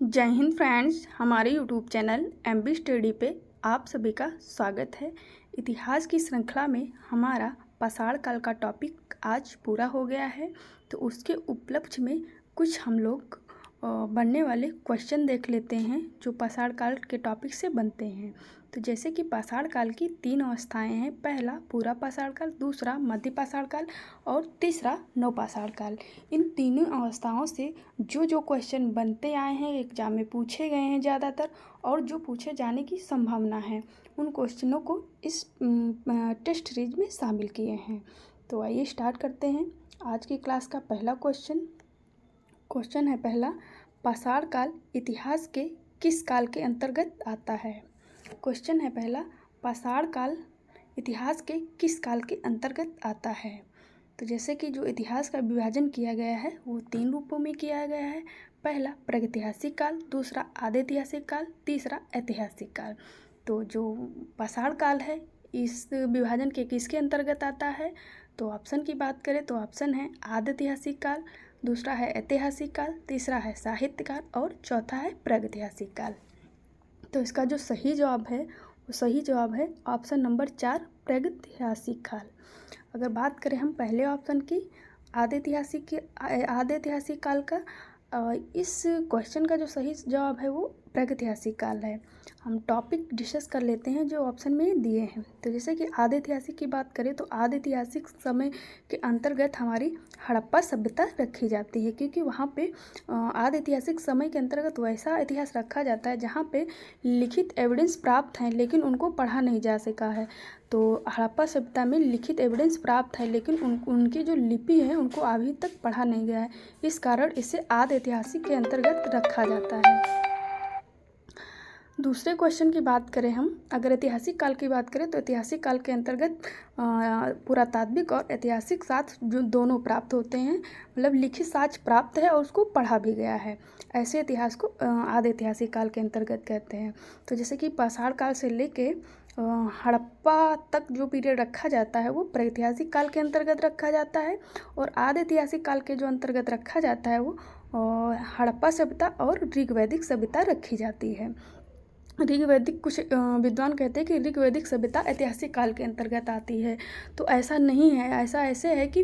जय हिंद फ्रेंड्स, हमारे YouTube channel MB study पे आप सभी का स्वागत है। इतिहास की श्रृंखला में हमारा पाषाण काल का टॉपिक आज पूरा हो गया है, तो उसके उपलक्ष्य में कुछ हम लोग बनने वाले क्वेश्चन देख लेते हैं जो पाषाण काल के टॉपिक से बनते हैं। तो जैसे कि पाषाण काल की 3 अवस्थाएं हैं। पहला पूरा पाषाण काल, दूसरा मध्य पाषाण काल और तीसरा नवपाषाण काल। इन तीनों अवस्थाओं से जो जो क्वेश्चन बनते आए हैं, एग्जाम में पूछे गए हैं ज़्यादातर, और जो पूछे जाने की संभावना है, उन क्वेश्चनों को इस टेस्ट सीरीज में शामिल किए हैं। तो आइए स्टार्ट करते हैं आज की क्लास का पहला क्वेश्चन है पहला, पाषाण काल इतिहास के किस काल के अंतर्गत आता है। क्वेश्चन है पहला, पाषाण काल इतिहास के किस काल के अंतर्गत आता है। तो जैसे कि जो इतिहास का विभाजन किया गया है वो 3 रूपों में किया गया है। पहला प्रागैतिहासिक काल, दूसरा आदिऐतिहासिक काल, तीसरा ऐतिहासिक काल। तो जो पाषाण काल है इस विभाजन के किसके अंतर्गत आता है, तो ऑप्शन की बात करें तो ऑप्शन है आदिऐतिहासिक काल, दूसरा है ऐतिहासिक काल, तीसरा है साहित्य काल और चौथा है प्रागैतिहासिक काल। तो इसका जो सही जवाब है वो सही जवाब है ऑप्शन नंबर 4, प्रागैतिहासिक काल। अगर बात करें हम पहले ऑप्शन की आदिऐतिहासिक काल का, इस क्वेश्चन का जो सही जवाब है वो प्रागैतिहासिक काल है। हम टॉपिक डिस्कस कर लेते हैं जो ऑप्शन में दिए हैं। तो जैसे कि आदिऐतिहासिक की बात करें तो आदिऐतिहासिक समय के अंतर्गत हमारी हड़प्पा सभ्यता रखी जाती है, क्योंकि वहाँ पे आदिऐतिहासिक समय के अंतर्गत वैसा इतिहास रखा जाता है जहाँ पे लिखित एविडेंस प्राप्त हैं लेकिन उनको पढ़ा नहीं जा सका है। तो हड़प्पा सभ्यता में लिखित एविडेंस प्राप्त है लेकिन उनकी जो लिपि है उनको अभी तक पढ़ा नहीं गया है, इस कारण इसे आदिऐतिहासिक के अंतर्गत रखा जाता है। दूसरे क्वेश्चन की बात करें हम, अगर ऐतिहासिक काल की बात करें तो ऐतिहासिक काल के अंतर्गत पुरातात्विक और ऐतिहासिक साक्ष्य जो दोनों प्राप्त होते हैं, मतलब लिखित साक्ष्य प्राप्त है और उसको पढ़ा भी गया है, ऐसे इतिहास को आदिऐतिहासिक काल के अंतर्गत कहते हैं। तो जैसे कि पाषाण काल से लेके हड़प्पा तक जो पीरियड रखा जाता है वो प्रागैतिहासिक काल के अंतर्गत रखा जाता है, और आदिऐतिहासिक काल के जो अंतर्गत रखा जाता है वो हड़प्पा सभ्यता और ऋग्वैदिक सभ्यता रखी जाती है। ऋग्वैदिक कुछ विद्वान कहते हैं कि ऋग्वैदिक सभ्यता ऐतिहासिक काल के अंतर्गत आती है, तो ऐसा नहीं है। ऐसा ऐसे है कि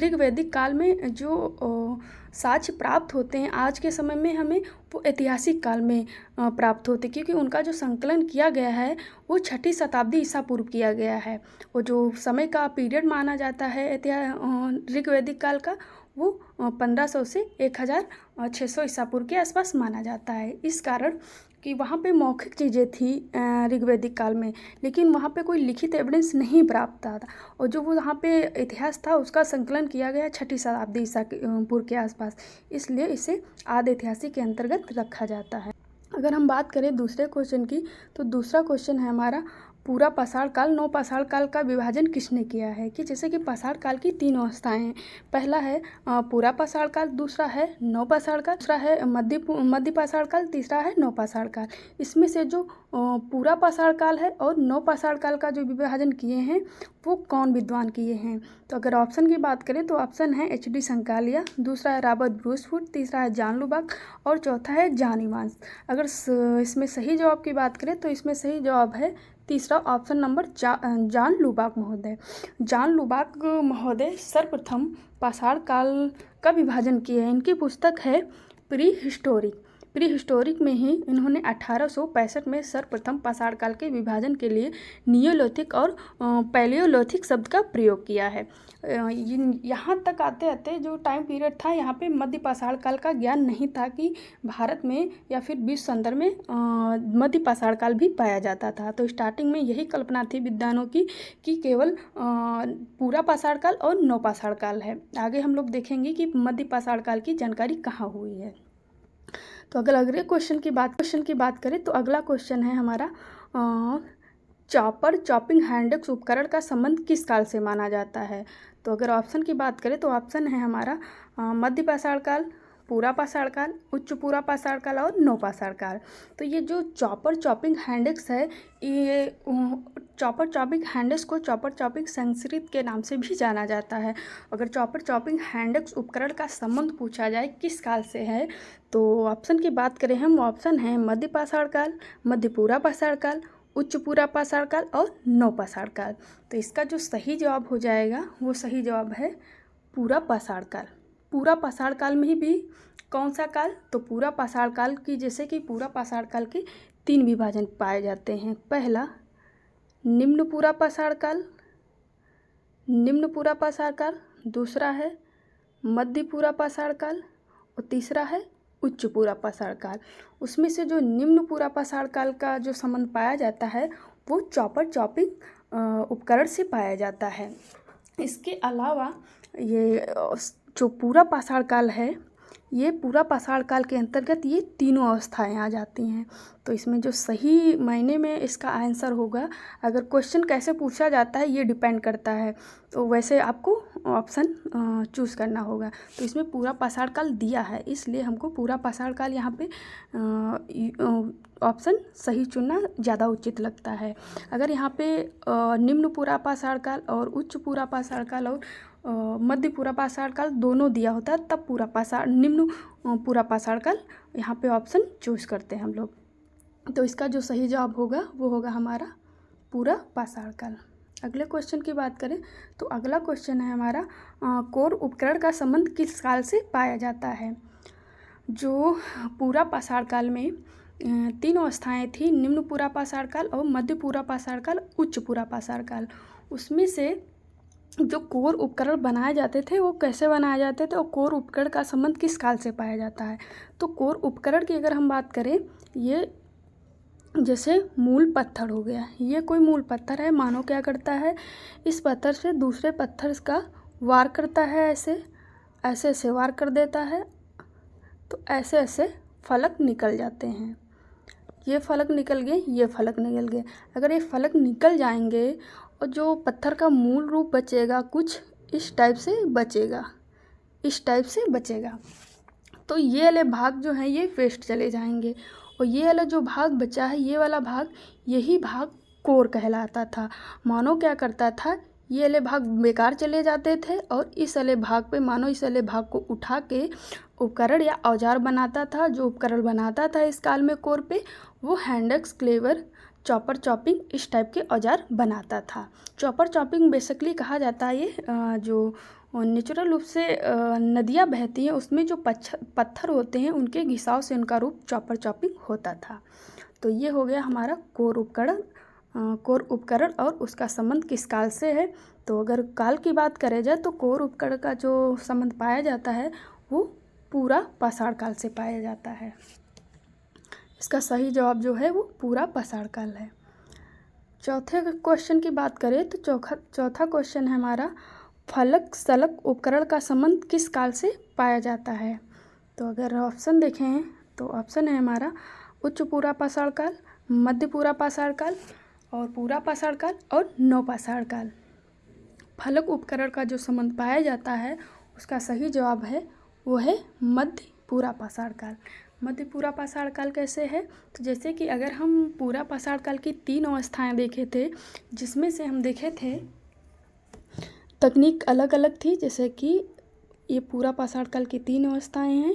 ऋग्वैदिक काल में जो साक्ष्य प्राप्त होते हैं आज के समय में हमें, वो ऐतिहासिक काल में प्राप्त होते, क्योंकि उनका जो संकलन किया गया है वो 6ठी शताब्दी ईसा पूर्व किया गया है। और जो समय का पीरियड माना जाता है ऋग्वैदिक काल का, वो 1500 से 1600 ईसा पूर्व के आसपास माना जाता है। इस कारण कि वहाँ पे मौखिक चीज़ें थी ऋग्वैदिक काल में, लेकिन वहाँ पे कोई लिखित एविडेंस नहीं प्राप्त था, और जो वो वहाँ पे इतिहास था उसका संकलन किया गया 6ठी शताब्दी ईसा पूर्व के आसपास, इसलिए इसे आदिऐतिहासिक के अंतर्गत रखा जाता है। अगर हम बात करें दूसरे क्वेश्चन की, तो दूसरा क्वेश्चन है हमारा, पूरा पाषाण काल नवपाषाण काल का विभाजन किसने किया है। कि जैसे कि पाषाण काल की 3 अवस्थाएं हैं। पहला है पूरा पाषाण काल, दूसरा है नवपाषाण काल, दूसरा है मध्य पाषाण काल, तीसरा है नवपाषाण काल। इसमें से जो पूरा पाषाण काल है और नवपाषाण काल का जो विभाजन किए हैं वो कौन विद्वान किए हैं। तो अगर ऑप्शन की बात करें तो ऑप्शन है HD संकालिया, दूसरा है रॉबर्ट ब्रूसफुट, तीसरा है जॉन लुबाक और चौथा है जॉन इवांस। अगर इसमें सही जवाब की बात करें तो इसमें सही जवाब है तीसरा ऑप्शन नंबर जॉन लुबाक महोदय। जॉन लुबाक महोदय सर्वप्रथम पाषाण काल का विभाजन किए हैं। इनकी पुस्तक है प्री हिस्टोरिक में ही इन्होंने 1865 में सर्वप्रथम पाषाण काल के विभाजन के लिए नियोलिथिक और पैलियोलिथिक शब्द का प्रयोग किया है। यहाँ तक आते आते जो टाइम पीरियड था, यहाँ पे मध्य पाषाण काल का ज्ञान नहीं था कि भारत में या फिर विश्व संदर्भ में मध्य पाषाण काल भी पाया जाता था। तो स्टार्टिंग में यही कल्पना थी विद्वानों की कि केवल पूरा पाषाण काल और नवपाषाण काल है। आगे हम लोग देखेंगे कि मध्य पाषाण काल की जानकारी कहाँ हुई है। तो अगर अगले क्वेश्चन की बात करें तो अगला क्वेश्चन है हमारा, चॉपिंग हैंडक्स उपकरण का संबंध किस काल से माना जाता है। तो अगर ऑप्शन की बात करें तो ऑप्शन है हमारा मध्य पाषाण काल, पूरा पाषाण काल, उच्च पूरा पाषाण काल और नवपाषाण काल। तो ये जो चॉपर चॉपिंग हैंडिक्स है, ये चॉपर चॉपिंग हैंडिक्स को चॉपर चॉपिंग संस्कृत के नाम से भी जाना जाता है। अगर चॉपर चॉपिंग हैंडिक्स उपकरण का संबंध पूछा जाए किस काल से है, तो ऑप्शन की बात करें हम, ऑप्शन है मध्य पाषाण काल, मध्य पूरा पाषाण काल, उच्च पूरा पाषाण काल और नवपाषाण काल। तो इसका जो सही जवाब हो जाएगा वो सही जवाब है पूरा पाषाण काल। पूरा पाषाण काल में ही भी कौन सा काल, तो पूरा पाषाण काल की, जैसे कि पूरा पाषाण काल के 3 विभाजन पाए जाते हैं। पहला निम्न पूरा पाषाण काल, निम्न पूरा पाषाण काल, दूसरा है मध्य पूरा पाषाण काल और तीसरा है उच्च पूरा पाषाण काल। उसमें से जो निम्न पूरा पाषाण काल का जो संबंध पाया जाता है वो चॉपर चॉपिंग उपकरण से पाया जाता है। इसके अलावा ये जो पूरा पाषाण काल है, ये पूरा पाषाण काल के अंतर्गत ये तीनों अवस्थाएं आ जाती हैं। तो इसमें जो सही मायने में इसका आंसर होगा, अगर क्वेश्चन कैसे पूछा जाता है ये डिपेंड करता है, तो वैसे आपको ऑप्शन चूज़ करना होगा। तो इसमें पूरा पाषाण काल दिया है, इसलिए हमको पूरा पाषाण काल यहाँ पे ऑप्शन सही चुनना ज़्यादा उचित लगता है। अगर यहाँ पे निम्न पूरा पाषाण काल और उच्च पूरा पाषाण काल और मध्य पूरा पाषाण काल दोनों दिया होता है, तब पूरा पाषाण निम्न पूरा पाषाण काल यहाँ पे ऑप्शन चूज़ करते हैं हम लोग। तो इसका जो सही जवाब होगा वो होगा हमारा पूरा पाषाण काल। अगले क्वेश्चन की बात करें तो अगला क्वेश्चन है हमारा, कोर उपकरण का संबंध किस काल से पाया जाता है। जो पूरा पाषाण काल में 3 अवस्थाएँ थी, निम्न पूरा पाषाण काल और मध्य पूरा पाषाण काल, उच्च पूरा पाषाण काल। उसमें से जो कोर उपकरण बनाए जाते थे वो कैसे बनाए जाते थे और कोर उपकरण का संबंध किस काल से पाया जाता है। तो कोर उपकरण की अगर हम बात करें, ये जैसे मूल पत्थर हो गया, ये कोई मूल पत्थर है, मानो क्या करता है, इस पत्थर से दूसरे पत्थर का वार करता है, ऐसे ऐसे ऐसे वार कर देता है, तो ऐसे ऐसे फलक निकल जाते हैं। ये फलक निकल गए, ये फलक निकल गए। अगर ये फलक निकल जाएंगे और जो पत्थर का मूल रूप बचेगा कुछ इस टाइप से बचेगा, इस टाइप से बचेगा, तो ये वाले भाग जो हैं ये वेस्ट चले जाएंगे और ये वाला जो भाग बचा है, ये वाला भाग, यही भाग कोर कहलाता था। मानो क्या करता था, ये वाले भाग बेकार चले जाते थे और इस वाले भाग पे, मानो इस वाले भाग को उठा के उपकरण या औजार बनाता था। जो उपकरण बनाता था इस काल में कोर पे, वो हैंडक्स, क्लेवर, चॉपर चॉपिंग इस टाइप के औजार बनाता था। चॉपर चॉपिंग बेसिकली कहा जाता है ये जो नेचुरल रूप से नदियाँ बहती हैं उसमें जो पत्थर होते हैं उनके घिसाव से उनका रूप चॉपर चॉपिंग होता था। तो ये हो गया हमारा कोर उपकरण, कोर उपकरण और उसका संबंध किस काल से है। तो अगर काल की बात करें जाए तो कोर उपकरण का जो संबंध पाया जाता है वो पूरा पाषाण काल से पाया जाता है। इसका सही जवाब जो है वो पूरा पाषाण काल है। चौथे क्वेश्चन की बात करें तो चौथा क्वेश्चन है हमारा, फलक सलक उपकरण का संबंध किस काल से पाया जाता है। तो अगर ऑप्शन देखें तो ऑप्शन है हमारा उच्च पूरा पाषाण काल, मध्य पूरा पाषाण काल और पूरा पाषाण काल और नवपाषाण काल। फलक उपकरण का जो संबंध पाया जाता है उसका सही जवाब है वो है मध्य पूरा पाषाण काल। मध्य पूरा पाषाण काल कैसे है, तो जैसे कि अगर हम पूरा पाषाण काल की 3 अवस्थाएं देखे थे, जिसमें से हम देखे थे तकनीक अलग अलग थी। जैसे कि ये पूरा पाषाण काल की 3 अवस्थाएं हैं।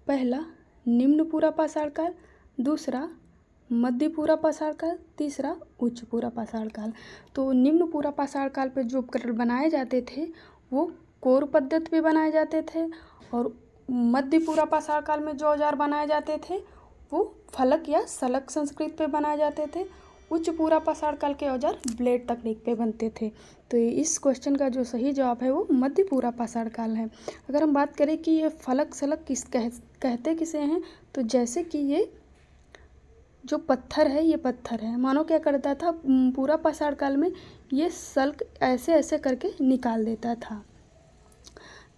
पहला निम्न पूरा पाषाण काल, दूसरा मध्य पूरा पाषाण काल, तीसरा उच्च पूरा पाषाण काल। तो निम्न पूरा पाषाण काल पे जो उपकरण बनाए जाते थे वो कोर पद्धति पे बनाए जाते थे और मध्य पूरा पाषाण काल में जो औजार बनाए जाते थे वो फलक या सलक संस्कृत पे बनाए जाते थे। उच्च पूरा पाषाण काल के औजार ब्लेड तकनीक पे बनते थे। तो इस क्वेश्चन का जो सही जवाब है वो मध्य पूरा पाषाण काल है। अगर हम बात करें कि ये फलक सलक कहते किसे हैं, तो जैसे कि ये जो पत्थर है, ये पत्थर है, मानो क्या करता था पूरा पाषाण काल में ये सल्क ऐसे ऐसे करके निकाल देता था।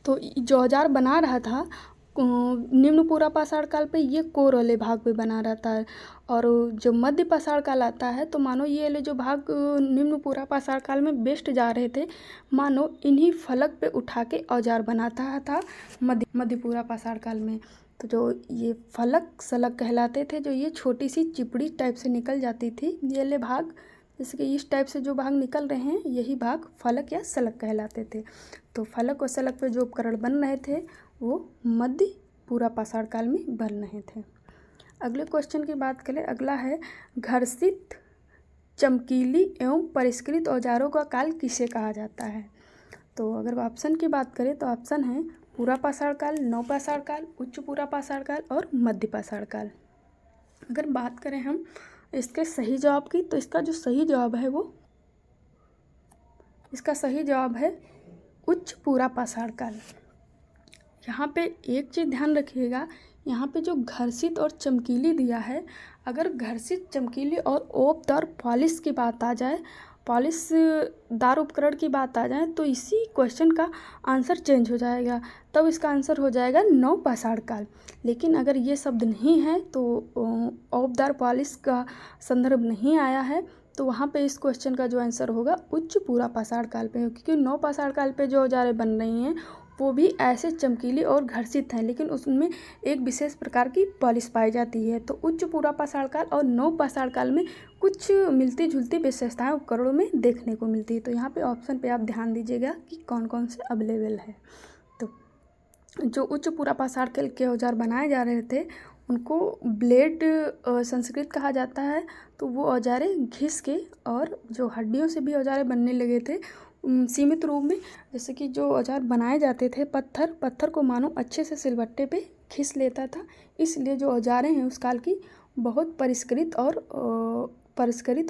तो जो औजार बना रहा था निम्न पूरा पाषाण काल पे ये कोर वाले भाग पे बना रहता है, और जो मध्य पाषाण काल आता है तो मानो ये वाले जो भाग निम्न पूरा पाषाण काल में बेस्ट जा रहे थे, मानो इन्हीं फलक पे उठा के औजार बनाता था मध्य पूरा पाषाण काल में। तो जो ये फलक सलग कहलाते थे, जो ये छोटी सी चिपड़ी टाइप से निकल जाती थी, ये वाले भाग जैसे कि इस टाइप से जो भाग निकल रहे हैं यही भाग फलक या सलग कहलाते थे। तो फलक और सलग पे जो उपकरण बन रहे थे वो मध्य पूरा पाषाण काल में बन रहे थे। अगले क्वेश्चन की बात करें, अगला है घर्षित चमकीली एवं परिष्कृत औजारों का काल किसे कहा जाता है। तो अगर ऑप्शन की बात करें तो ऑप्शन है पूरा पाषाण काल, नव पाषाण काल, उच्च पूरा पाषाण काल और मध्य पाषाण काल। अगर बात करें हम इसके सही जवाब की, तो इसका जो सही जवाब है वो इसका सही जवाब है उच्च पूरा पाषाण काल। यहाँ पे एक चीज़ ध्यान रखिएगा, यहाँ पे जो घर्षित और चमकीली दिया है, अगर घर्षित चमकीली और ओपदार पॉलिश की बात आ जाए, पॉलिशदार उपकरण की बात आ जाए, तो इसी क्वेश्चन का आंसर चेंज हो जाएगा, तब इसका आंसर हो जाएगा नव पाषाण काल। लेकिन अगर ये शब्द नहीं है तो ओपदार पॉलिश का संदर्भ नहीं आया है, तो वहाँ पे इस क्वेश्चन का जो आंसर होगा उच्च पूरा पाषाण काल पे, क्योंकि नव पाषाण काल पे जो औजारें बन रही हैं वो भी ऐसे चमकीली और घर्षित हैं, लेकिन उसमें एक विशेष प्रकार की पॉलिश पाई जाती है। तो उच्च पूरा पाषाण काल और नव पाषाण काल में कुछ मिलती जुलती विशेषताएं उपकरणों में देखने को मिलती है। तो यहाँ पे ऑप्शन पे आप ध्यान दीजिएगा कि कौन कौन से अवेलेबल है। तो जो उच्च पूरा पाषाण काल के औजार बनाए जा रहे थे उनको ब्लेड संस्कृत कहा जाता है। तो वो औजारें घिस के और जो हड्डियों से भी औजारें बनने लगे थे सीमित रूप में, जैसे कि जो औजार बनाए जाते थे पत्थर को मानो अच्छे से सिलबट्टे पे घिस लेता था, इसलिए जो औजारें हैं उस काल की बहुत परिष्कृत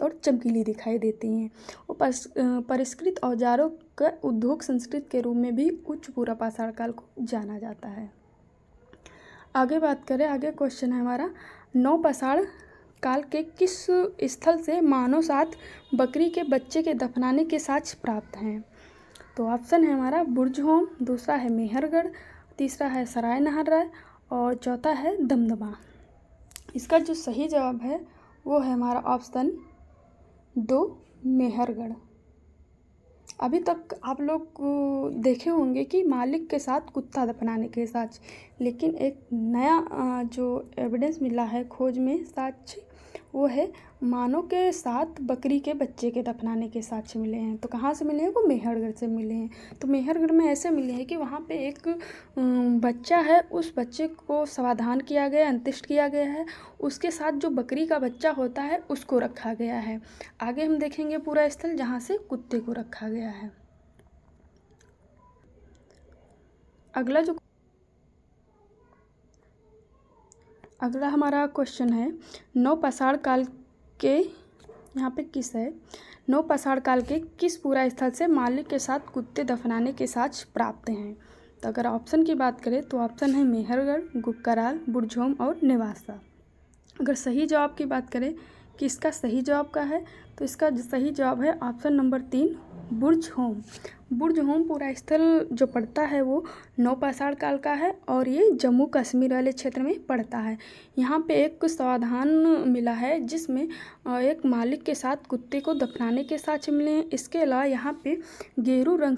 और चमकीली दिखाई देती हैं। और परिष्कृत औजारों का उद्योग संस्कृत के रूप में भी उच्च पूरा पाषाण काल को जाना जाता है। आगे बात करें, आगे क्वेश्चन है हमारा, नव पाषाण काल के किस स्थल से मानव साथ बकरी के बच्चे के दफनाने के साक्ष्य प्राप्त हैं। तो ऑप्शन है हमारा बुर्जहोम, दूसरा है मेहरगढ़, तीसरा है सराय नहर और चौथा है दमदमा। इसका जो सही जवाब है वो है हमारा ऑप्शन 2 मेहरगढ़। अभी तक आप लोग देखे होंगे कि मालिक के साथ कुत्ता दफनाने के साक्ष्य, लेकिन एक नया जो एविडेंस मिला है खोज में साक्ष्य, वो है मानव के साथ बकरी के बच्चे के दफनाने के साक्ष्य मिले हैं। तो कहाँ से मिले हैं? वो मेहरगढ़ से मिले हैं। तो मेहरगढ़ में ऐसे मिले हैं कि वहाँ पे एक बच्चा है, उस बच्चे को समाधान किया गया, अंत्येष्ट किया गया है, उसके साथ जो बकरी का बच्चा होता है उसको रखा गया है। आगे हम देखेंगे पूरा स्थल जहाँ से कुत्ते को रखा गया है। अगला हमारा क्वेश्चन है, नव पाषाण काल के यहाँ पे किस है, नव पाषाण काल के किस पूरा स्थल से मालिक के साथ कुत्ते दफनाने के साक्ष्य प्राप्त हैं। तो अगर ऑप्शन की बात करें तो ऑप्शन है मेहरगढ़, गुपकराल, बुर्जहोम और नेवासा। अगर सही जवाब की बात करें कि इसका सही जवाब क्या है, तो इसका सही जवाब है ऑप्शन नंबर 3 बुर्जहोम। बुर्जहोम पूरा स्थल जो पड़ता है वो नव पाषाण काल का है और ये जम्मू कश्मीर वाले क्षेत्र में पड़ता है। यहाँ पे एक समाधान मिला है जिसमें एक मालिक के साथ कुत्ते को दफनाने के साक्ष्य मिले हैं। इसके अलावा यहाँ पे गेरू रंग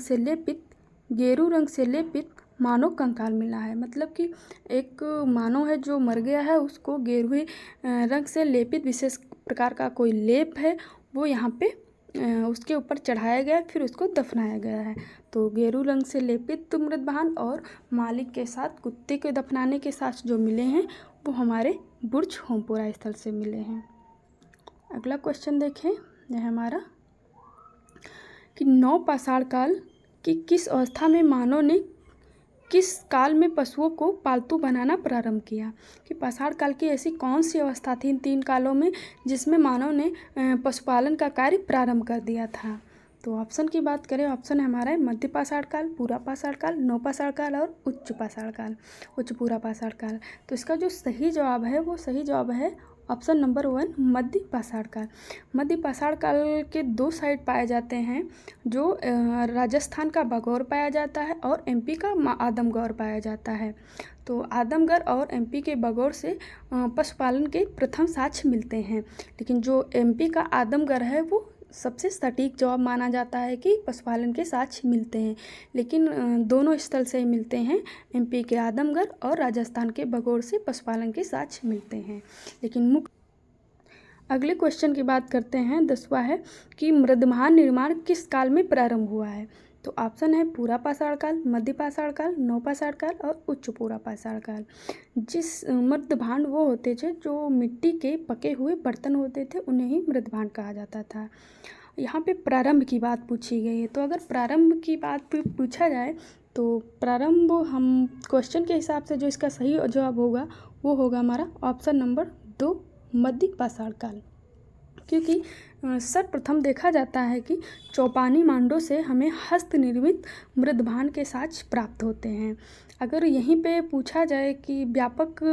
से लेपित मानव कंकाल मिला है, मतलब कि एक मानव है जो मर गया है, उसको गेरुए रंग से लेपित विशेष प्रकार का कोई लेप है वो यहाँ पे उसके ऊपर चढ़ाया गया, फिर उसको दफनाया गया है। तो गेरू रंग से लेपित मृतभान और मालिक के साथ कुत्ते के दफनाने के साथ जो मिले हैं वो हमारे बुर्जहोमपुरा स्थल से मिले हैं। अगला क्वेश्चन देखें, यह हमारा कि नव पाषाण काल की किस अवस्था में मानव ने किस काल में पशुओं को पालतू बनाना प्रारंभ किया। कि पाषाण काल की ऐसी कौन सी अवस्था थी इन 3 कालों में जिसमें मानव ने पशुपालन का कार्य प्रारंभ कर दिया था। तो ऑप्शन की बात करें, ऑप्शन है हमारा मध्य पाषाण काल, पूरा पाषाण काल, नव पाषाण काल और उच्च पाषाण काल, उच्च पूरा पाषाण काल। तो इसका जो सही जवाब है वो सही जवाब है ऑप्शन नंबर 1 मध्य पाषाण काल। मध्य पाषाण काल के 2 साइट पाए जाते हैं, जो राजस्थान का बागौर पाया जाता है और एमपी का आदमगौर पाया जाता है। तो आदमगढ़ और एमपी के बागौर से पशुपालन के प्रथम साक्ष्य मिलते हैं, लेकिन जो एमपी का आदमगढ़ है वो सबसे सटीक जवाब माना जाता है कि पशुपालन के साक्ष्य मिलते हैं, लेकिन दोनों स्थल से मिलते हैं। एमपी के आदमगढ़ और राजस्थान के बागौर से पशुपालन के साक्ष्य मिलते हैं, लेकिन मुख्य। अगले क्वेश्चन की बात करते हैं, 10वां है कि मृदभान निर्माण किस काल में प्रारंभ हुआ है। तो ऑप्शन है पूरा पाषाण काल, मध्य पाषाण काल, नवपाषाण काल और उच्च पूरा पाषाण काल। जिस मृदभांड वो होते थे जो मिट्टी के पके हुए बर्तन होते थे, उन्हें ही मृदभांड कहा जाता था। यहाँ पे प्रारंभ की बात पूछी गई है, तो अगर प्रारंभ की बात पूछा जाए तो प्रारंभ हम क्वेश्चन के हिसाब से जो इसका सही जवाब होगा वो होगा हमारा ऑप्शन नंबर 2 मध्य पाषाण काल। क्योंकि सर्वप्रथम देखा जाता है कि चौपानी मांडों से हमें हस्त निर्मित मृदभांड के साक्ष्य प्राप्त होते हैं। अगर यहीं पे पूछा जाए कि व्यापक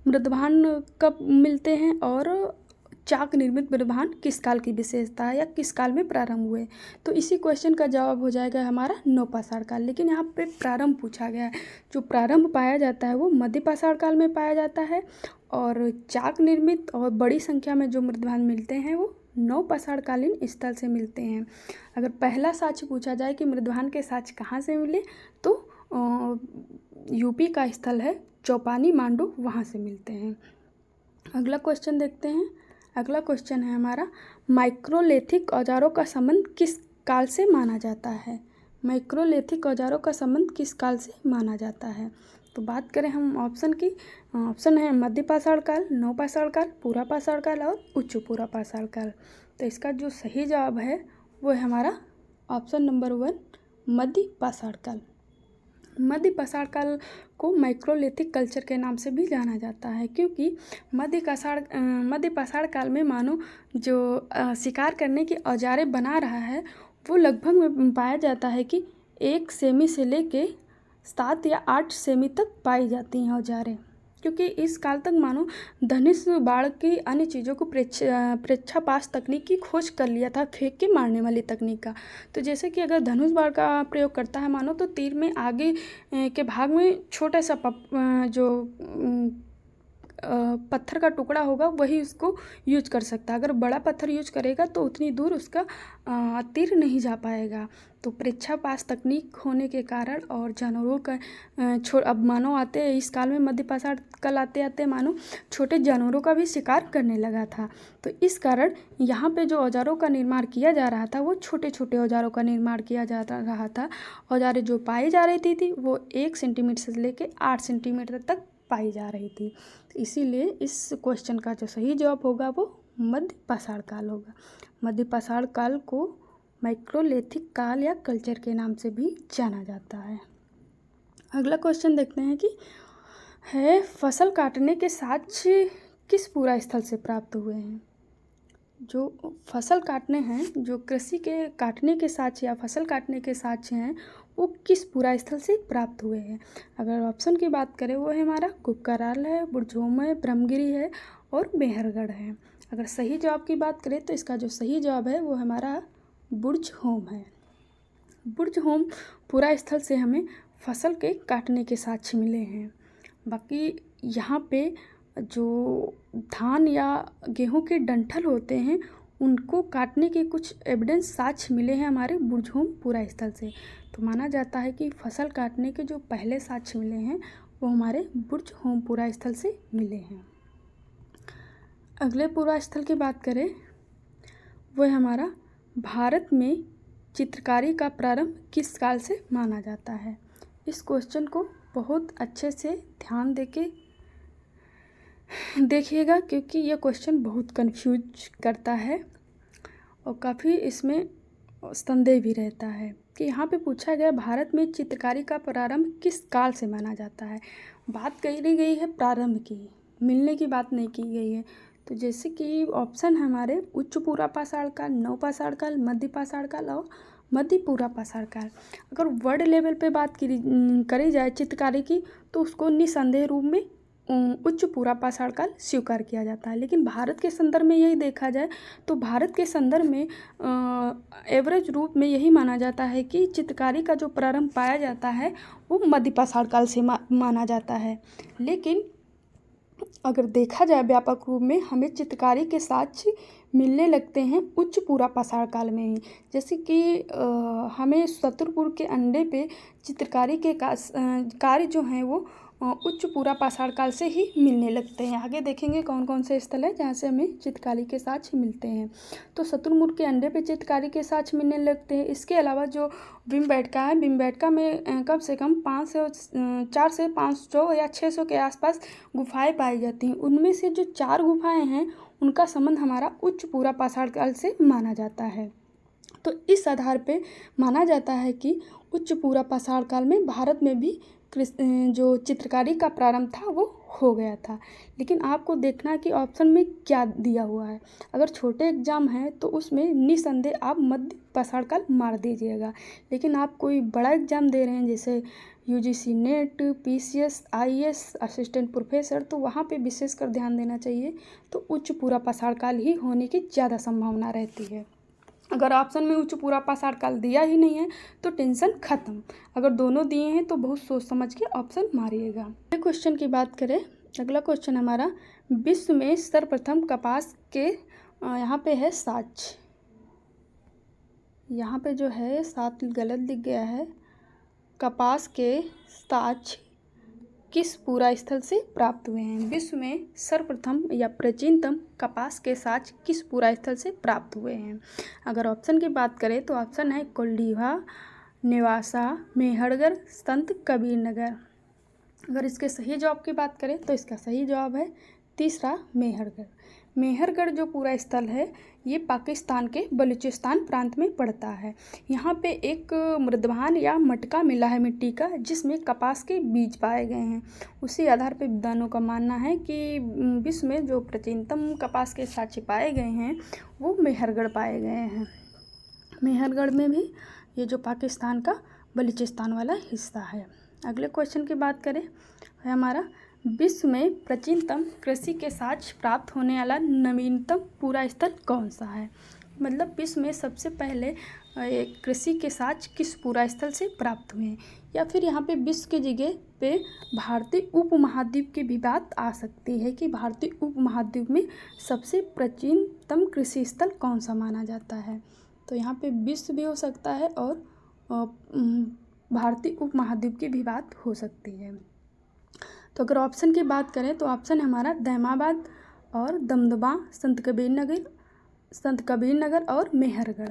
मृदभांड कब मिलते हैं और चाक निर्मित मृदभांड किस काल की विशेषता है या किस काल में प्रारंभ हुए, तो इसी क्वेश्चन का जवाब हो जाएगा हमारा नवपाषाण काल। लेकिन यहाँ पे प्रारंभ पूछा गया है, जो प्रारंभ पाया जाता है वो मध्य पाषाण काल में पाया जाता है, और चाक निर्मित और बड़ी संख्या में जो मृदभांड मिलते हैं वो नवपाषाणकालीन स्थल से मिलते हैं। अगर पहला साक्ष्य पूछा जाए कि मृदभांड के साक्ष्य कहाँ से मिले, तो यूपी का स्थल है चौपानी मांडू, वहाँ से मिलते हैं। अगला क्वेश्चन देखते हैं। अगला क्वेश्चन है हमारा, माइक्रोलिथिक औजारों का संबंध किस काल से माना जाता है। माइक्रोलिथिक औजारों का संबंध किस काल से माना जाता है। तो बात करें हम ऑप्शन की, ऑप्शन है मध्य पाषाण काल, नवपाषाण काल, पूरा पाषाण काल और उच्च पूरा पाषाण काल। तो इसका जो सही जवाब है वो है हमारा ऑप्शन नंबर 1 मध्य पाषाण काल। मध्य पाषाण काल को माइक्रोलिथिक कल्चर के नाम से भी जाना जाता है, क्योंकि मध्य पाषाण काल में मानो जो शिकार करने की औजारें बना रहा है वो लगभग में पाया जाता है कि 1 सेमी से लेके 7 या 8 सेमी तक पाई जाती हैं औजारें, क्योंकि इस काल तक मानो धनुष बाण की अन्य चीज़ों को प्रेक्षापात तकनीक की खोज कर लिया था, फेंक के मारने वाली तकनीक का। तो जैसे कि अगर धनुष बाण का प्रयोग करता है मानो, तो तीर में आगे के भाग में छोटा सा पत्थर का टुकड़ा होगा वही उसको यूज कर सकता है। अगर बड़ा पत्थर यूज करेगा तो उतनी दूर उसका तीर नहीं जा पाएगा। तो प्रेक्षापात तकनीक होने के कारण और जानवरों का अब मानो आते इस काल में मध्य पाषाण काल आते आते मानो छोटे जानवरों का भी शिकार करने लगा था। तो इस कारण यहाँ पे जो औजारों का निर्माण किया जा रहा था वो छोटे छोटे औजारों का निर्माण किया जा रहा था। औजारें जो पाई जा रही थी वो 1 सेंटीमीटर से लेके 8 सेंटीमीटर तक पाई जा रही थी। तो इसीलिए इस क्वेश्चन का जो सही जवाब होगा वो मध्य पाषाण काल होगा। मध्य पाषाण काल को माइक्रोलिथिक काल या कल्चर के नाम से भी जाना जाता है। अगला क्वेश्चन देखते हैं कि है फसल काटने के साक्ष्य किस पूरा स्थल से प्राप्त हुए हैं। जो फसल काटने हैं, जो कृषि के काटने के साक्ष्य या फसल काटने के साक्ष्य हैं वो किस पूरा स्थल से प्राप्त हुए हैं। अगर ऑप्शन की बात करें वो है हमारा कुपकराल है, बुरझोम है, ब्रह्मगिरी है और मेहरगढ़ है। अगर सही जवाब की बात करें तो इसका जो सही जवाब है वो हमारा बुरझोम है। बुरझोम पूरा स्थल से हमें फसल के काटने के साक्ष्य मिले हैं। बाकी यहाँ पे जो धान या गेहूं के डंठल होते हैं उनको काटने के कुछ एविडेंस साक्ष्य मिले हैं हमारे बुरझोम पूरा स्थल से। तो माना जाता है कि फसल काटने के जो पहले साक्ष्य मिले हैं वो हमारे बुरझोम पूरा स्थल से मिले हैं। अगले पूरा स्थल की बात करें वो है हमारा भारत में चित्रकारी का प्रारंभ किस काल से माना जाता है। इस क्वेश्चन को बहुत अच्छे से ध्यान देके देखिएगा, क्योंकि यह क्वेश्चन बहुत कंफ्यूज करता है और काफ़ी इसमें संदेह भी रहता है कि यहाँ पे पूछा गया भारत में चित्रकारी का प्रारंभ किस काल से माना जाता है। बात कही गई है प्रारंभ की, मिलने की बात नहीं की गई है। तो जैसे कि ऑप्शन है हमारे उच्च पूरा पाषाण काल, नवपाषाण काल, मध्य पाषाण काल और मध्य पूरा पाषाण काल। अगर वर्ड लेवल पे बात करी जाए चित्रकारी की तो उसको निसंदेह रूप में उच्च पूरा पाषाण काल स्वीकार किया जाता है। लेकिन भारत के संदर्भ में यही देखा जाए तो भारत के संदर्भ में एवरेज रूप में यही माना जाता है कि चित्रकारी का जो प्रारंभ पाया जाता है वो मध्य पाषाण काल से माना जाता है। लेकिन अगर देखा जाए व्यापक रूप में हमें चित्रकारी के साक्ष्य मिलने लगते हैं उच्च पूरा पाषाण काल में ही। जैसे कि हमें शत्रुपुर के अंडे पे चित्रकारी के कार्य जो हैं वो उच्च पूरा पाषाण काल से ही मिलने लगते हैं। आगे देखेंगे कौन कौन से स्थल है जहाँ से हमें चित्रकारी के साक्ष्य मिलते हैं। तो शत्रुमुर्ग के अंडे पे चित्रकारी के साक्ष्य मिलने लगते हैं। इसके अलावा जो भीमबेटका है, भीमबेटका में कम से कम 4 से 500 या 600 के आसपास गुफाएं पाई जाती हैं। उनमें से जो 4 गुफाएं हैं उनका संबंध हमारा उच्च पूरा पाषाण काल से माना जाता है। तो इस आधार पे माना जाता है कि उच्च पूरा पाषाण काल में भारत में भी जो चित्रकारी का प्रारंभ था वो हो गया था। लेकिन आपको देखना कि ऑप्शन में क्या दिया हुआ है। अगर छोटे एग्जाम है तो उसमें निसंदेह आप मध्य पाषाण काल मार दीजिएगा। लेकिन आप कोई बड़ा एग्जाम दे रहे हैं जैसे UGC net, PCS, IAS, assistant professor, तो वहाँ पे विशेष कर ध्यान देना चाहिए। तो उच्च पूरा पाषाण काल ही होने की ज़्यादा संभावना रहती है। अगर ऑप्शन में उच्च पूरा पाषाण काल दिया ही नहीं है तो टेंशन खत्म। अगर दोनों दिए हैं तो बहुत सोच समझ के ऑप्शन मारिएगा। अगले क्वेश्चन की बात करें, अगला क्वेश्चन हमारा विश्व में सर्वप्रथम कपास के यहाँ पे है साक्ष्य। यहाँ पे जो है साथ गलत लिख गया है। कपास के साक्ष्य किस पूरा स्थल से प्राप्त हुए हैं? विश्व में सर्वप्रथम या प्राचीनतम कपास के साक्ष्य किस पूरा स्थल से प्राप्त हुए हैं? अगर ऑप्शन की बात करें तो ऑप्शन है कोल्डीहा, नेवासा, मेहरगढ़, संत कबीर नगर। अगर इसके सही जवाब की बात करें तो इसका सही जवाब है तीसरा मेहरगढ़। मेहरगढ़ जो पूरा स्थल है ये पाकिस्तान के बलूचिस्तान प्रांत में पड़ता है। यहाँ पे एक मृदभान या मटका मिला है मिट्टी का जिसमें कपास के बीज पाए गए हैं। उसी आधार पर विद्वानों का मानना है कि विश्व में जो प्राचीनतम कपास के साक्ष्य पाए गए हैं वो मेहरगढ़ पाए गए हैं। मेहरगढ़ में भी ये जो पाकिस्तान का बलूचिस्तान वाला हिस्सा है। अगले क्वेश्चन की बात करें है हमारा विश्व में प्राचीनतम कृषि के साक्ष्य प्राप्त होने वाला नवीनतम पूरा स्थल कौन सा है? मतलब विश्व में सबसे पहले कृषि के साक्ष्य किस पूरा स्थल से प्राप्त हुए हैं? या फिर यहाँ पे विश्व की जगह पे भारतीय उपमहाद्वीप की भी बात आ सकती है कि भारतीय उपमहाद्वीप में सबसे प्राचीनतम कृषि स्थल कौन सा माना जाता है। तो यहाँ पे विश्व भी हो सकता है और भारतीय उपमहाद्वीप की भी बात हो सकती है। तो अगर ऑप्शन की बात करें तो ऑप्शन हमारा दैमाबाद और दमदमा, संत कबीर नगर और मेहरगढ़।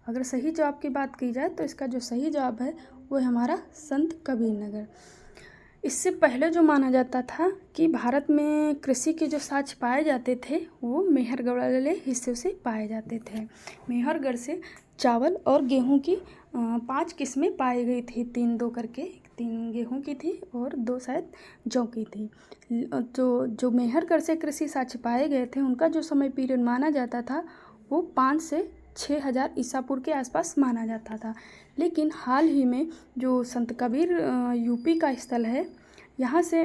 अगर सही जवाब की बात की जाए तो इसका जो सही जवाब है वो है हमारा संत कबीर नगर। इससे पहले जो माना जाता था कि भारत में कृषि के जो साक्ष्य पाए जाते थे वो मेहरगढ़ वाले हिस्से से पाए जाते थे। मेहरगढ़ से चावल और गेहूं की 5 किस्में पाई गई थी, 3-2 करके, 3 गेहूं की थी और 2 शायद जौ की थी। जो मेहरगढ़ से कृषि साक्ष्य पाए गए थे उनका जो समय पीरियड माना जाता था वो 5 से 6000 ईसा पूर्व के आसपास माना जाता था। लेकिन हाल ही में जो संत कबीर यूपी का स्थल है यहाँ से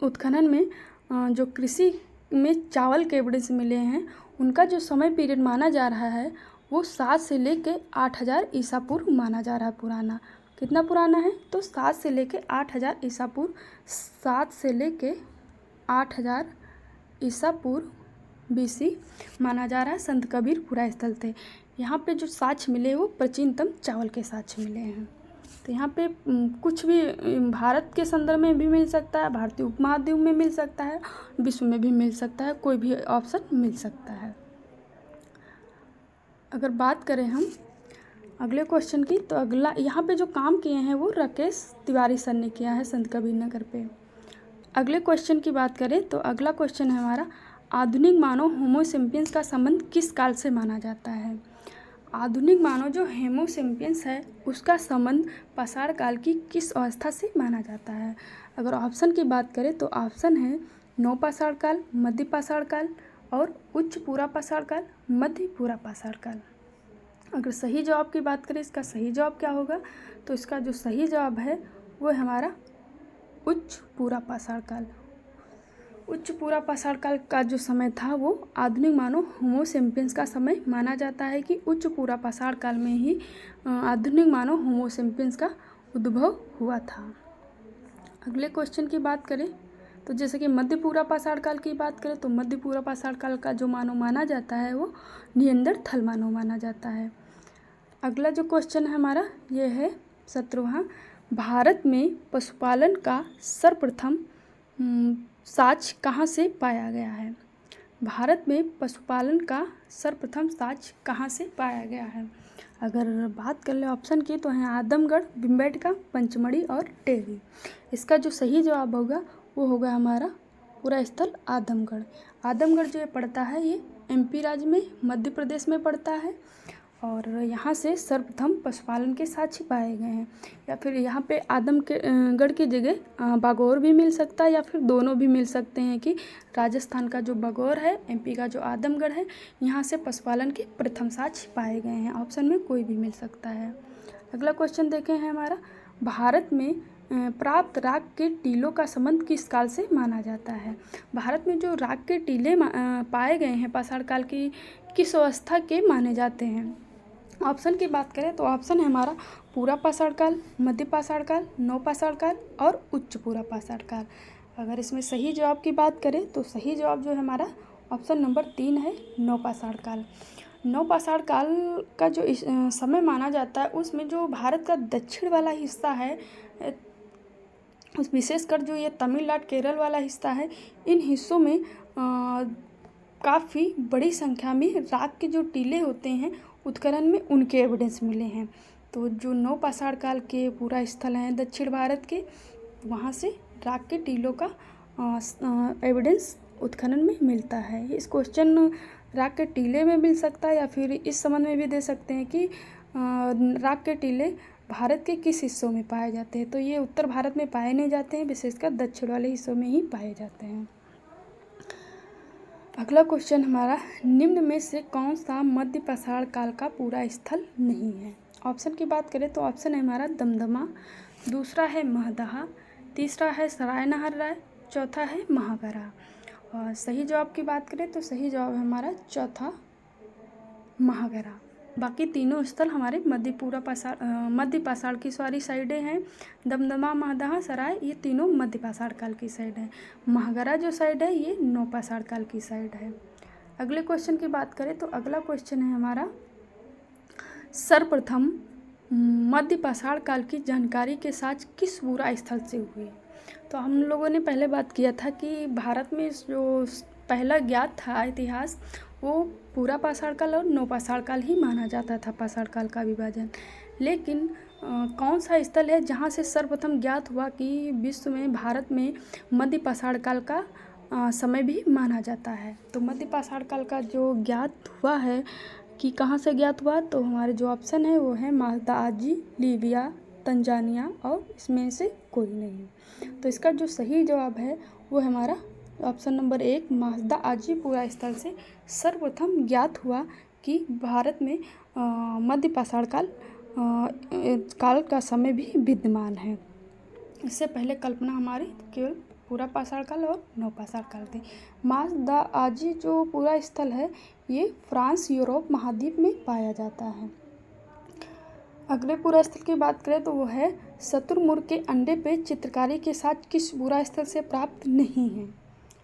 उत्खनन में जो कृषि में चावल के एविडेंस मिले हैं उनका जो समय पीरियड माना जा रहा है वो 7 से लेके 8000 ईसा पूर्व माना जा रहा है। पुराना कितना पुराना है तो 7 से लेके 8000 ईसा पूर्व, 7 से लेके 8000 ईसा पूर्व बीसी माना जा रहा है। संत कबीर पूरा स्थल थे। यहाँ पे जो साक्ष्य मिले वो प्राचीनतम चावल के साक्ष्य मिले हैं। तो यहाँ पे कुछ भी भारत के संदर्भ में भी मिल सकता है, भारतीय उपमहाद्वीप में मिल सकता है, विश्व में भी मिल सकता है, कोई भी ऑप्शन मिल सकता है। अगर बात करें हम अगले क्वेश्चन की तो अगला यहाँ पे जो काम किए हैं वो राकेश तिवारी सर ने किया है संत कबीर नगर पे। अगले क्वेश्चन की बात करें तो अगला क्वेश्चन है हमारा आधुनिक मानव होमो सेपियंस का संबंध किस काल से माना जाता है? आधुनिक मानव जो होमो सेपियंस है उसका संबंध पाषाण काल की किस अवस्था से माना जाता है? अगर ऑप्शन की बात करें तो ऑप्शन है नवपाषाण काल, मध्य पाषाण काल और उच्च पूरा पाषाण काल, मध्य पूरा पाषाण काल। अगर सही जवाब की बात करें इसका सही जवाब क्या होगा तो इसका जो सही जवाब है वो है हमारा उच्च पूरा पाषाण काल। उच्च पूरा पाषाण काल का जो समय था वो आधुनिक मानव होमो सेपियंस का समय माना जाता है कि उच्च पूरा पाषाण काल में ही आधुनिक मानव होमो सेपियंस का उद्भव हुआ था। अगले क्वेश्चन की बात करें तो जैसे कि मध्य पूरा पाषाण काल की बात करें तो मध्य पूरा पाषाण काल का जो मानव माना जाता है वो निएंडरथल मानव माना जाता है। अगला जो क्वेश्चन है हमारा ये है 17वां, भारत में पशुपालन का सर्वप्रथम साक्ष्य कहाँ से पाया गया है। भारत में पशुपालन का सर्वप्रथम साक्ष्य कहाँ से पाया गया है। अगर बात कर ले ऑप्शन की तो है आदमगढ़, भीमबेटका, पंचमढ़ी और टेहरी। इसका जो सही जवाब होगा वो होगा हमारा पूरा स्थल आदमगढ़। आदमगढ़ जो ये पड़ता है ये एमपी राज्य में मध्य प्रदेश में पड़ता है और यहाँ से सर्वप्रथम पशुपालन के साक्ष्य पाए गए हैं। या फिर यहाँ पे आदमगढ़ की जगह बागौर भी मिल सकता है या फिर दोनों भी मिल सकते हैं कि राजस्थान का जो बागौर है, एमपी का जो आदमगढ़ है, यहाँ से पशुपालन के प्रथम साक्ष्य पाए गए हैं। ऑप्शन में कोई भी मिल सकता है। अगला क्वेश्चन देखें है हमारा, भारत में प्राप्त राग के टीलों का संबंध किस काल से माना जाता है। भारत में जो राग के टीले पाए गए हैं पाषाण काल की किस अवस्था के माने जाते हैं। ऑप्शन की बात करें तो ऑप्शन है हमारा पूरा पाषाण काल, मध्य पाषाण काल, नव पाषाण काल और उच्च पूरा पाषाण काल। अगर इसमें सही जवाब की बात करें तो सही जवाब जो है हमारा ऑप्शन नंबर 3 है, नव पाषाण काल। नव पाषाण काल का जो समय माना जाता है उसमें जो भारत का दक्षिण वाला हिस्सा है, उस विशेषकर जो ये तमिलनाडु केरल वाला हिस्सा है, इन हिस्सों में काफ़ी बड़ी संख्या में राग के जो टीले होते हैं उत्खनन में उनके एविडेंस मिले हैं। तो जो नव पाषाण काल के पूरा स्थल हैं दक्षिण भारत के, वहाँ से राग के टीलों का एविडेंस उत्खनन में मिलता है। इस क्वेश्चन राग के टीले में मिल सकता है या फिर इस संबंध में भी दे सकते हैं कि राग के टीले भारत के किस हिस्सों में पाए जाते हैं। तो ये उत्तर भारत में पाए नहीं जाते हैं, विशेषकर दक्षिण वाले हिस्सों में ही पाए जाते हैं। अगला क्वेश्चन हमारा, निम्न में से कौन सा मध्य पाषाण काल का पूरा स्थल नहीं है। ऑप्शन की बात करें तो ऑप्शन है हमारा दमदमा, दूसरा है महदहा, तीसरा है सराय नहर, चौथा है महागरा। और सही जवाब की बात करें तो सही जवाब है हमारा चौथा महागरा। बाकी तीनों स्थल हमारे मध्य पाषाण की सारी साइडें हैं। दमदमा, महदहा, सराय ये तीनों मध्य पाषाण काल की साइड है। महागरा जो साइड है ये नव पाषाण काल की साइड है। अगले क्वेश्चन की बात करें तो अगला क्वेश्चन है हमारा, सर्वप्रथम मध्य पाषाण काल की जानकारी के साथ किस पूरा स्थल से हुई। तो हम लोगों ने पहले बात किया था कि भारत में जो पहला ज्ञात था इतिहास वो पूरा पाषाण काल और नव पाषाण काल ही माना जाता था पाषाण काल का विभाजन। लेकिन कौन सा स्थल है जहाँ से सर्वप्रथम ज्ञात हुआ कि विश्व में भारत में मध्य पाषाण काल का समय भी माना जाता है। तो मध्य पाषाण काल का जो ज्ञात हुआ है कि कहाँ से ज्ञात हुआ, तो हमारे जो ऑप्शन है वो है माल्टा आजी, लीबिया, तंजानिया और इसमें से कोई नहीं। तो इसका जो सही जवाब है वो है हमारा ऑप्शन नंबर 1 माल्टा आजी पूरा स्थल से सर्वप्रथम ज्ञात हुआ कि भारत में मध्य पाषाण काल का समय भी विद्यमान है। इससे पहले कल्पना हमारी केवल पूरा पाषाण काल और नव पाषाण काल थी। माल्टा आजी जो पूरा स्थल है ये फ्रांस यूरोप महाद्वीप में पाया जाता है। अगले पूरा स्थल की बात करें तो वो है शुतुरमुर्ग के अंडे पे चित्रकारी के साथ किस पूरा स्थल से प्राप्त नहीं है।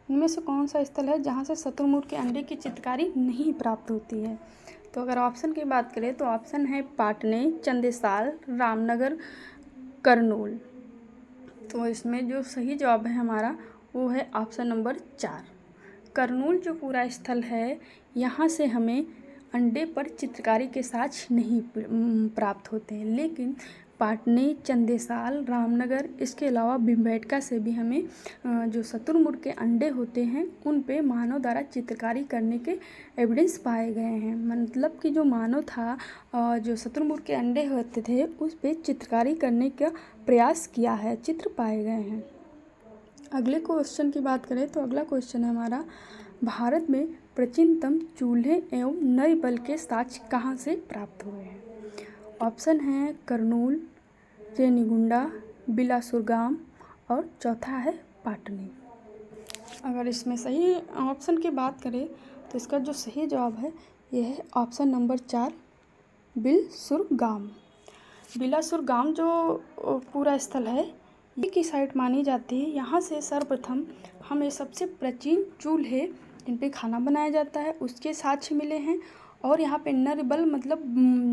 इनमें से कौन सा स्थल है जहाँ से शुतुरमुर्ग के अंडे की चित्रकारी नहीं प्राप्त होती है। तो अगर ऑप्शन की बात करें तो ऑप्शन है पाटने, चंदेसाल, रामनगर, करनूल। तो इसमें जो सही जवाब है हमारा वो है ऑप्शन नंबर 4 करनूल। जो पूरा स्थल है यहाँ से हमें अंडे पर चित्रकारी के साक्ष्य नहीं प्राप्त होते हैं, लेकिन पाटने, चंदेसाल, रामनगर इसके अलावा भीमबेटका से भी हमें जो शुतुरमुर्ग के अंडे होते हैं उन पे मानव द्वारा चित्रकारी करने के एविडेंस पाए गए हैं। मतलब कि जो मानव था जो शुतुरमुर्ग के अंडे होते थे उस पे चित्रकारी करने का प्रयास किया है, चित्र पाए गए हैं। अगले क्वेश्चन की बात करें तो अगला क्वेश्चन है हमारा, भारत में प्राचीनतम चूल्हे एवं नर बल के साक्ष्य कहाँ से प्राप्त हुए हैं। ऑप्शन है करनूल, रेनीगुंडा, बिलासुरगाम और चौथा है पाटनी। अगर इसमें सही ऑप्शन की बात करें तो इसका जो सही जवाब है ये है ऑप्शन नंबर 4, बिलसुरगाम। बिलासुरगाम जो पूरा स्थल है ये की साइट मानी जाती है। यहाँ से सर्वप्रथम हमें सबसे प्राचीन चूल्हे जिन पे खाना बनाया जाता है उसके साक्ष्य मिले हैं। और यहाँ पे नर बल मतलब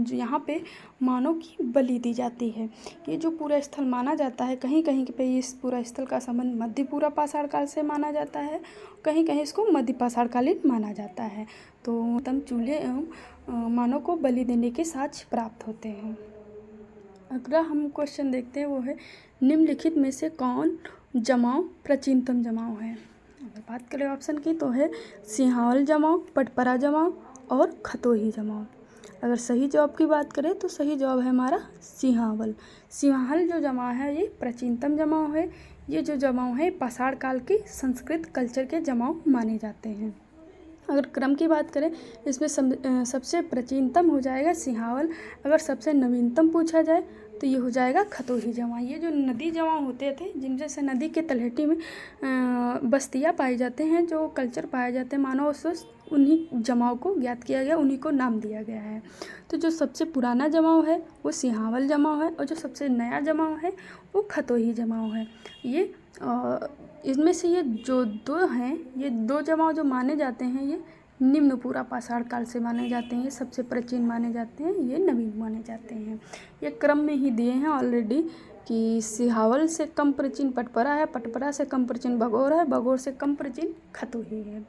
जो यहाँ पे मानव की बलि दी जाती है। ये जो पूरा स्थल माना जाता है, कहीं कहीं पे इस पूरा स्थल का संबंध मध्यपूरा पाषाण काल से माना जाता है, कहीं कहीं इसको मध्य पाषाण कालीन माना जाता है। तो तम चूल्हे एवं मानव को बलि देने के साक्ष्य प्राप्त होते हैं। अगला हम क्वेश्चन देखते हैं वो है निम्नलिखित में से कौन जमाव प्राचीनतम जमाव है। अगर बात करें ऑप्शन की तो है सिंहावल जमाव, पटपरा जमाव और खतोही जमाव। अगर सही जवाब की बात करें तो सही जवाब है हमारा सिंहावल। सिंहावल जो जमाव है ये प्राचीनतम जमाव है। ये जो जमाव है पाषाण काल की संस्कृत कल्चर के जमाव माने जाते हैं। अगर क्रम की बात करें इसमें सबसे प्राचीनतम हो जाएगा सिंहावल। अगर सबसे नवीनतम पूछा जाए तो ये हो जाएगा खतोही जमाव। ये जो नदी जमाव होते थे जिन जैसे नदी के तलहटी में बस्तियाँ पाए जाते हैं, जो कल्चर पाए जाते हैं मानव से उन्हीं जमाव को ज्ञात किया गया, उन्हीं को नाम दिया गया है। तो जो सबसे पुराना जमाव है वो सिंहावल जमाव है और जो सबसे नया जमाव है वो खतोही जमाव है। ये इनमें से ये जो दो हैं, ये दो जमाव जो माने जाते हैं ये निम्न पूरा पाषाण काल से माने जाते हैं। ये सबसे प्राचीन माने जाते हैं, ये नवीन माने जाते हैं। ये क्रम में ही दिए हैं ऑलरेडी कि सिंहावल से कम प्राचीन पटपरा है, पटपरा से कम प्राचीन बगौर है, बगौर से कम प्राचीन खतोही है।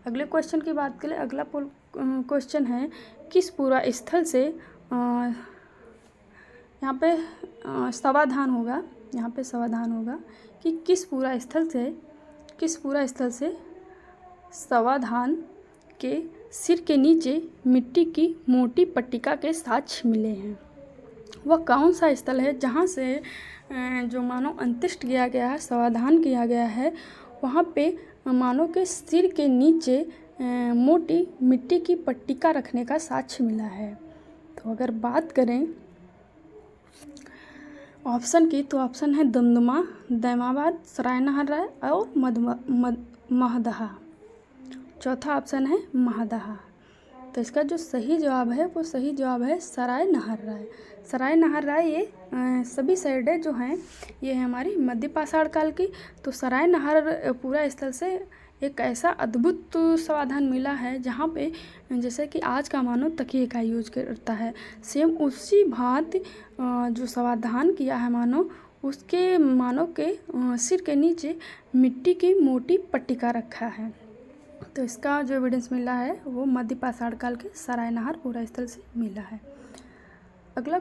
अगले क्वेश्चन की बात करें, अगला क्वेश्चन है किस पूरा स्थल से यहाँ पे समाधान होगा, यहाँ पे समाधान होगा कि किस पूरा स्थल से समाधान के सिर के नीचे मिट्टी की मोटी पट्टिका के साक्ष्य मिले हैं। वह कौन सा स्थल है जहाँ से जो मानव अंत्येष्ट किया गया है, समाधान किया गया है, वहाँ पे मानव के सिर के नीचे मोटी मिट्टी की पट्टिका रखने का साक्ष्य मिला है। तो अगर बात करें ऑप्शन की तो ऑप्शन है दमदमा, दैमाबाद, सरायनहर राय और महदहा। चौथा ऑप्शन है महदहा। तो इसका जो सही जवाब है वो सही जवाब है सरायनहर राय। सरायनहर राय ये सभी साइडें जो हैं ये है हमारी मध्य पाषाण काल की। तो सरायनहर पूरा स्थल से एक ऐसा अद्भुत समाधान मिला है जहाँ पे जैसे कि आज का मानव तकिए का यूज करता है, सेम उसी भांति जो समाधान किया है मानव, उसके मानव के सिर के नीचे मिट्टी की मोटी पट्टिका रखा है। तो इसका जो एविडेंस मिला है वो मध्य पाषाण काल के सरायनहर पूरा स्थल से मिला है। अगला